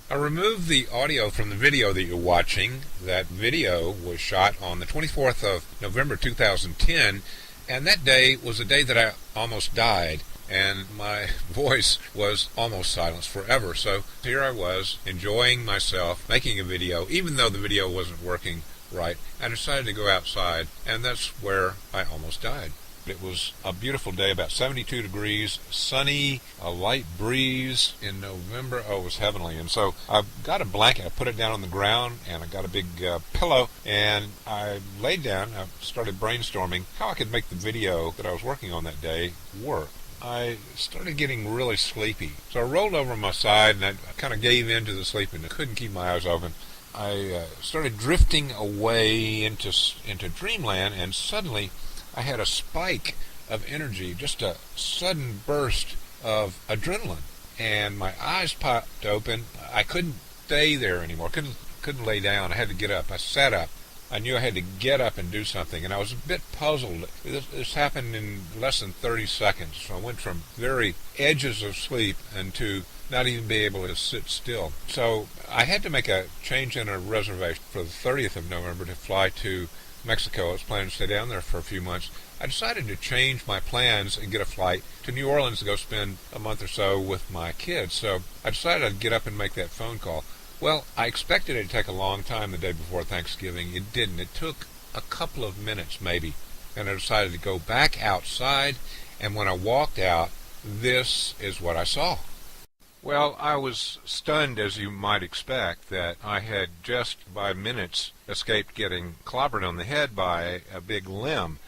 I removed the audio from the video that you're watching. That video was shot on the 24th of November 2010, and that day was a day that I almost died, and my voice was almost silenced forever. So here I was, enjoying myself, making a video, even though the video wasn't working right. I decided to go outside, and that's where I almost died. It was a beautiful day, about 72 degrees, sunny, a light breeze in November. Oh, it was heavenly. And so I got a blanket, I put it down on the ground, and I got a big pillow, and I laid down. I started brainstorming how I could make the video that I was working on that day work. I started getting really sleepy. So I rolled over on my side, and I kind of gave in to the sleep, and I couldn't keep my eyes open. I started drifting away into dreamland, and suddenly I had a spike of energy, just a sudden burst of adrenaline, and my eyes popped open. I couldn't stay there anymore. Couldn't lay down. I had to get up. I sat up. I knew I had to get up and do something, and I was a bit puzzled. This happened in less than 30 seconds. So I went from very edges of sleep and to not even be able to sit still. So I had to make a change in a reservation for the 30th of November to fly to Mexico. I was planning to stay down there for a few months. I decided to change my plans and get a flight to New Orleans to go spend a month or so with my kids. So I decided I'd get up and make that phone call. Well, I expected it to take a long time the day before Thanksgiving. It didn't. It took a couple of minutes maybe. And I decided to go back outside, and when I walked out, this is what I saw. Well, I was stunned, as you might expect, that I had just by minutes escaped getting clobbered on the head by a big limb.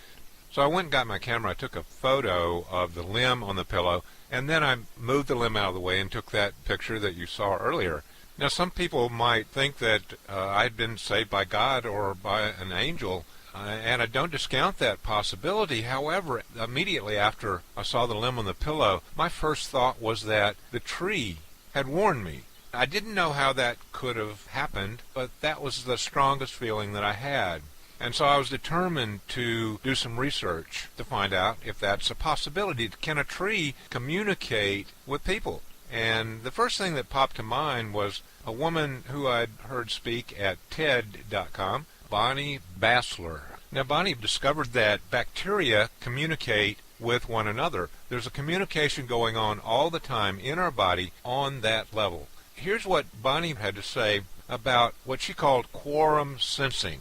So I went and got my camera. I took a photo of the limb on the pillow, and then I moved the limb out of the way and took that picture that you saw earlier. Now, some people might think that I'd been saved by God or by an angel, and I don't discount that possibility. However, immediately after I saw the limb on the pillow, my first thought was that the tree had warned me. I didn't know how that could have happened, but that was the strongest feeling that I had. And so I was determined to do some research to find out if that's a possibility. Can a tree communicate with people? And the first thing that popped to mind was a woman who I'd heard speak at TED.com, Bonnie Bassler. Now, Bonnie discovered that bacteria communicate with one another. There's a communication going on all the time in our body on that level. Here's what Bonnie had to say about what she called quorum sensing.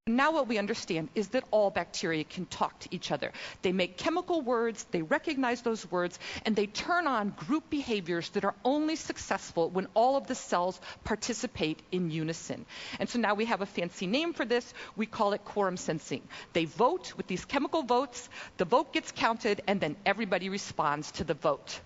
Now what we understand is that all bacteria can talk to each other. They make chemical words, they recognize those words, and they turn on group behaviors that are only successful when all of the cells participate in unison. And so now we have a fancy name for this. We call it quorum sensing. They vote with these chemical votes, the vote gets counted, and then everybody responds to the vote.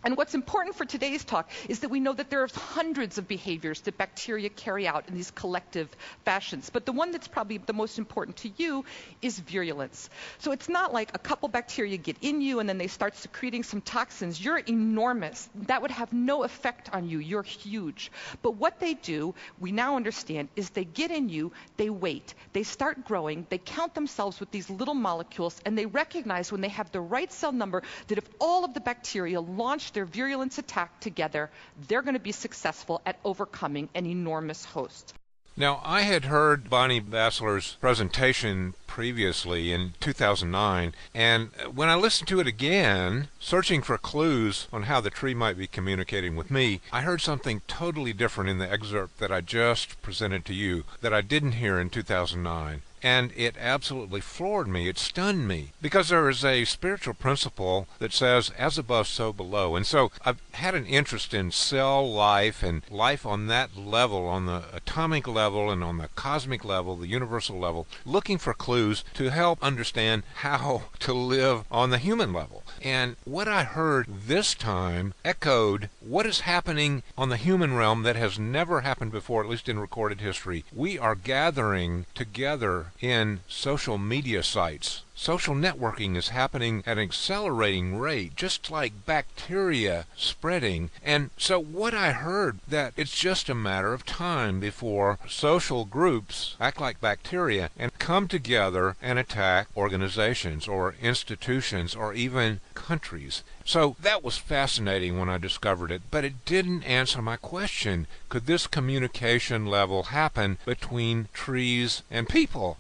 And what's important for today's talk is that we know that there are hundreds of behaviors that bacteria carry out in these collective fashions. But the one that's probably the most important to you is virulence. So it's not like a couple bacteria get in you and then they start secreting some toxins. You're enormous. That would have no effect on you. You're huge. But what they do, we now understand, is they get in you, they wait, they start growing, they count themselves with these little molecules, and they recognize when they have the right cell number that if all of the bacteria launch their virulence attack together, they're going to be successful at overcoming an enormous host. Now, I had heard Bonnie Bassler's presentation previously in 2009, and when I listened to it again, searching for clues on how the tree might be communicating with me, I heard something totally different in the excerpt that I just presented to you that I didn't hear in 2009. And it absolutely floored me. It stunned me. Because there is a spiritual principle that says, as above, so below. And so I've had an interest in cell life and life on that level, on the atomic level and on the cosmic level, the universal level, looking for clues to help understand how to live on the human level. And what I heard this time echoed what is happening on the human realm that has never happened before, at least in recorded history. We are gathering together in social media sites social networking is happening at an accelerating rate, just like bacteria spreading. And so what I heard, that it's just a matter of time before social groups act like bacteria and come together and attack organizations or institutions or even countries. So that was fascinating when I discovered it, but it didn't answer my question. Could this communication level happen between trees and people?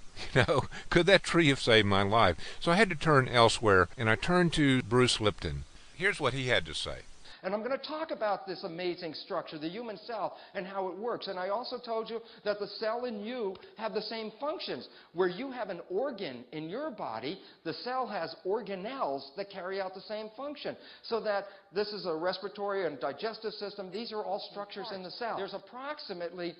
Could that tree have saved my life? So I had to turn elsewhere, and I turned to Bruce Lipton. Here's what he had to say. And I'm going to talk about this amazing structure, the human cell, and how it works. And I also told you that the cell in you have the same functions. Where you have an organ in your body, the cell has organelles that carry out the same function. So that this is a respiratory and digestive system. These are all structures in the cell. There's approximately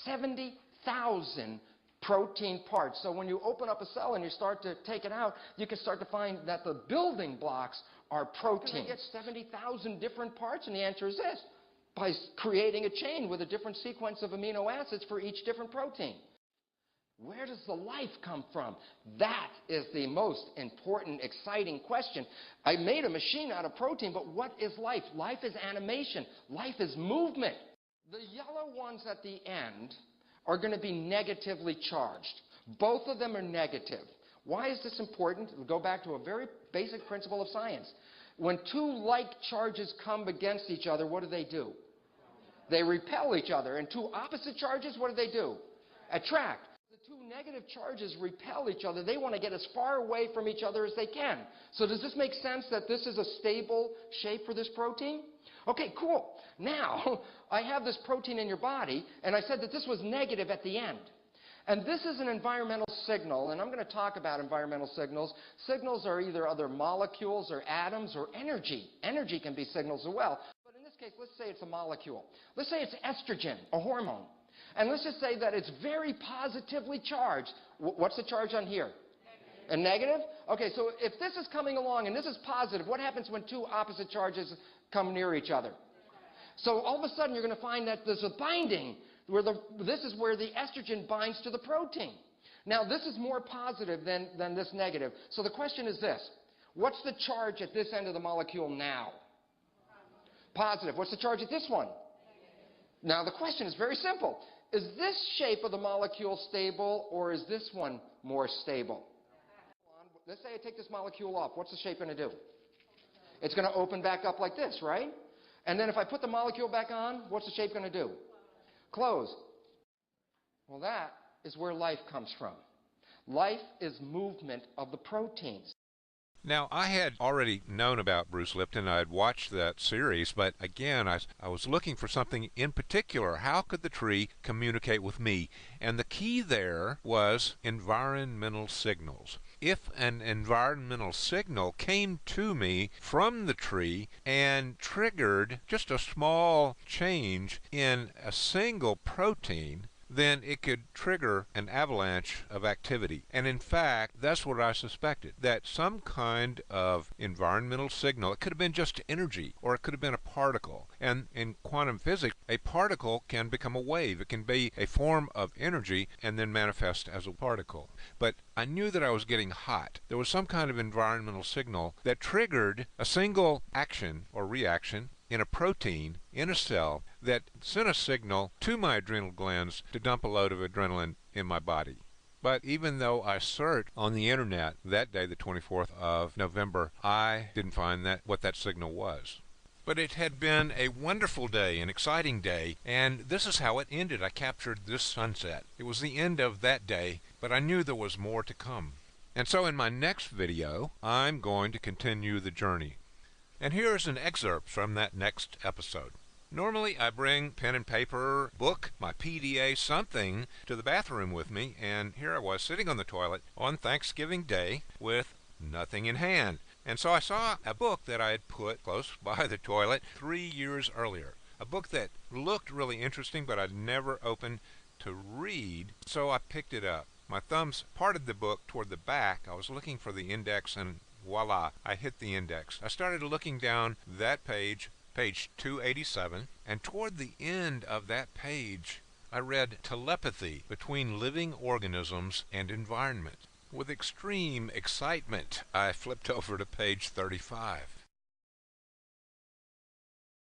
70,000 protein parts. So when you open up a cell and you start to take it out, you can start to find that the building blocks are protein. Can I get 70,000 different parts? And the answer is this: by creating a chain with a different sequence of amino acids for each different protein. Where does the life come from? That is the most important, exciting question. I made a machine out of protein, but what is life? Life is animation. Life is movement. The yellow ones at the end are going to be negatively charged. Both of them are negative. Why is this important? We'll go back to a very basic principle of science. When two like charges come against each other, what do? They repel each other. And two opposite charges, what do? Attract. The two negative charges repel each other. They want to get as far away from each other as they can. So does this make sense that this is a stable shape for this protein? Okay, cool. Now, I have this protein in your body, and I said that this was negative at the end. And this is an environmental signal, and I'm going to talk about environmental signals. Signals are either other molecules or atoms or energy. Energy can be signals as well. But in this case, let's say it's a molecule. Let's say it's estrogen, a hormone. And let's just say that it's very positively charged. What's the charge on here? A negative? Okay, so if this is coming along and this is positive, what happens when two opposite charges come near each other? So all of a sudden you're going to find that there's a binding. This is where the estrogen binds to the protein. Now this is more positive than this negative. So the question is this: what's the charge at this end of the molecule now? Positive. What's the charge at this one? Now the question is very simple. Is this shape of the molecule stable, or is this one more stable? Let's say I take this molecule off. What's the shape going to do? It's going to open back up like this, right? And then if I put the molecule back on, what's the shape going to do? Close. Well, that is where life comes from. Life is movement of the proteins. Now, I had already known about Bruce Lipton. I had watched that series, but again, I was looking for something in particular. How could the tree communicate with me? And the key there was environmental signals. If an environmental signal came to me from the tree and triggered just a small change in a single protein, then it could trigger an avalanche of activity. And in fact, that's what I suspected, that some kind of environmental signal, it could have been just energy, or it could have been a particle. And in quantum physics, a particle can become a wave. It can be a form of energy and then manifest as a particle. But I knew that I was getting hot. There was some kind of environmental signal that triggered a single action or reaction in a protein, in a cell, that sent a signal to my adrenal glands to dump a load of adrenaline in my body. But even though I searched on the internet that day, the 24th of November, I didn't find what that signal was. But it had been a wonderful day, an exciting day, and this is how it ended. I captured this sunset. It was the end of that day, but I knew there was more to come. And so in my next video, I'm going to continue the journey. And here is an excerpt from that next episode. Normally I bring pen and paper, book, my PDA, something to the bathroom with me, and here I was sitting on the toilet on Thanksgiving Day with nothing in hand. And so I saw a book that I had put close by the toilet 3 years earlier. A book that looked really interesting, but I'd never opened to read, so I picked it up. My thumbs parted the book toward the back. I was looking for the index, and voila, I hit the index. I started looking down that page, page 287, and toward the end of that page, I read telepathy between living organisms and environment. With extreme excitement, I flipped over to page 35.